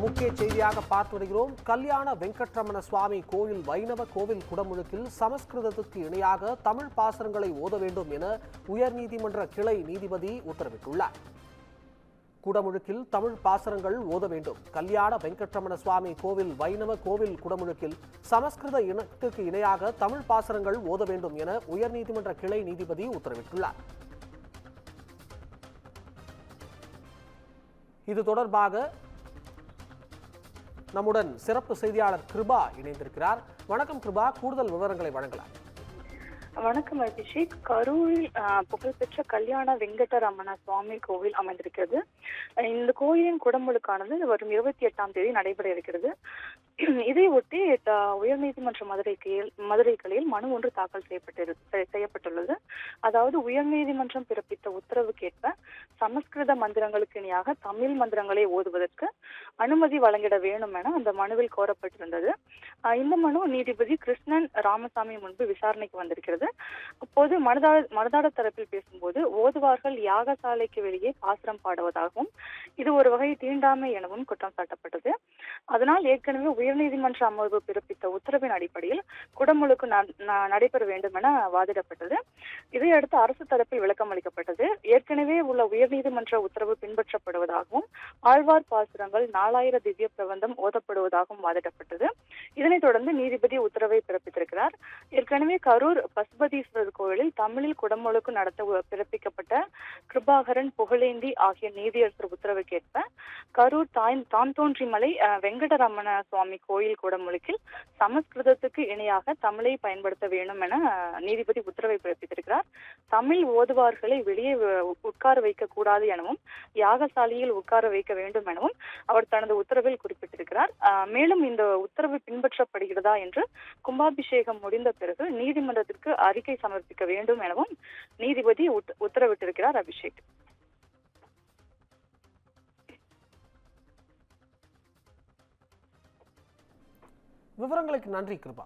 முக்கிய செய்தியாக பார்த்து வருகிறோம். கல்யாண வெங்கட்ரமண சுவாமி கோயில் வைணவ கோவில் குடமுழுக்கில் சமஸ்கிருதத்துக்கு இணையாக தமிழ் பாசுரங்களை ஓத வேண்டும் என உயர்நீதிமன்ற கிளை நீதிபதி உத்தரவிட்டுள்ளார். குடமுழுக்கில் தமிழ் பாசுரங்கள் ஓத வேண்டும். கல்யாண வெங்கட்ரமண சுவாமி கோவில் வைணவ கோவில் குடமுழுக்கில் சமஸ்கிருத இனத்துக்கு இணையாக தமிழ் பாசுரங்கள் ஓத வேண்டும் என உயர்நீதிமன்ற கிளை நீதிபதி உத்தரவிட்டுள்ளார். இது தொடர்பாக நம்முடன் சிறப்பு செய்தியாளர் கிருபா இணைந்திருக்கிறார். வணக்கம் கிருபா, கூடுதல் விவரங்களை வழங்கலாம். வணக்கம் அபிஷேக். கரூரில் புகழ்பெற்ற கல்யாண வெங்கடரமண சுவாமி கோவில் அமைந்திருக்கிறது. இந்த கோயிலின் குடமுழுக்கானது வரும் 28ஆம் தேதி நடைபெற இருக்கிறது. இதை ஒட்டி உயர்நீதிமன்ற மதுரை கிளையில் மனு ஒன்று தாக்கல் செய்யப்பட்டுள்ளது. அதாவது உயர்நீதிமன்றம் பிறப்பித்த உத்தரவுக்கேற்ப சமஸ்கிருத மந்திரங்களுக்கு இணையாக தமிழ் மந்திரங்களை ஓதுவதற்கு அனுமதி வழங்கிட வேண்டும் என அந்த மனுவில் கோரப்பட்டிருந்தது. இந்த மனு நீதிபதி கிருஷ்ணன் ராமசாமி முன்பு விசாரணைக்கு வந்திருக்கிறது. அப்போது மனதாளர் தரப்பில் பேசும்போது ஓதுவார்கள் யாகசாலைக்கு வெளியே பாசுரம் பாடுவதாகவும் இது ஒரு வகை தீண்டாமை எனவும் குற்றம் சாட்டப்பட்டது. அதனால் ஏற்கனவே உயர்நீதிமன்ற அமர்வு பிறப்பித்த உத்தரவின் அடிப்படையில் குடமுழுக்கு நடைபெற வேண்டும் என வாதிடப்பட்டது. இதையடுத்து அரசு தரப்பில் விளக்கம் அளிக்கப்பட்டது. ஏற்கனவே உள்ள உயர்நீதிமன்ற உத்தரவு பின்பற்றப்படுவதாகவும் ஆழ்வார் பாசுரங்கள் 4000 திவ்ய பிரபந்தம் ஓதப்படுவதாகவும் வாதிடப்பட்டது. இதனைத் தொடர்ந்து நீதிபதி உத்தரவை பிறப்பித்திருக்கிறார். ஏற்கனவே கரூர் பசுபதீஸ்வரர் கோயிலில் தமிழில் குடமுழுக்கு நடத்த பிறப்பிக்கப்பட்ட கிருபாகரன், புகழேந்தி ஆகிய நீதியரசர் உத்தரவுக்கேற்ப கரூர் தாம்தோன்றிமலை வெங்கடரமண சுவாமி கோயில் குடமுழுக்கில் சமஸ்கிருதத்துக்கு இணையாக தமிழை பயன்படுத்த வேண்டும் என நீதிபதி உத்தரவை பிறப்பித்திருக்கிறார். தமிழ் ஓதுவார்களை வெளியே உட்கார வைக்க கூடாது எனவும் யாகசாலையில் உட்கார வைக்க வேண்டும் எனவும் அவர் தனது உத்தரவில் குறிப்பிட்டிருக்கிறார். மேலும் இந்த உத்தரவு பின்பற்றப்படுகிறதா என்று கும்பாபிஷேகம் முடிந்த பிறகு நீதிமன்றத்திற்கு அறிக்கை சமர்ப்பிக்க வேண்டும் எனவும் நீதிபதி உத்தரவிட்டிருக்கிறார். அபிஷேக், விவரங்களுக்கு நன்றி கிருபா.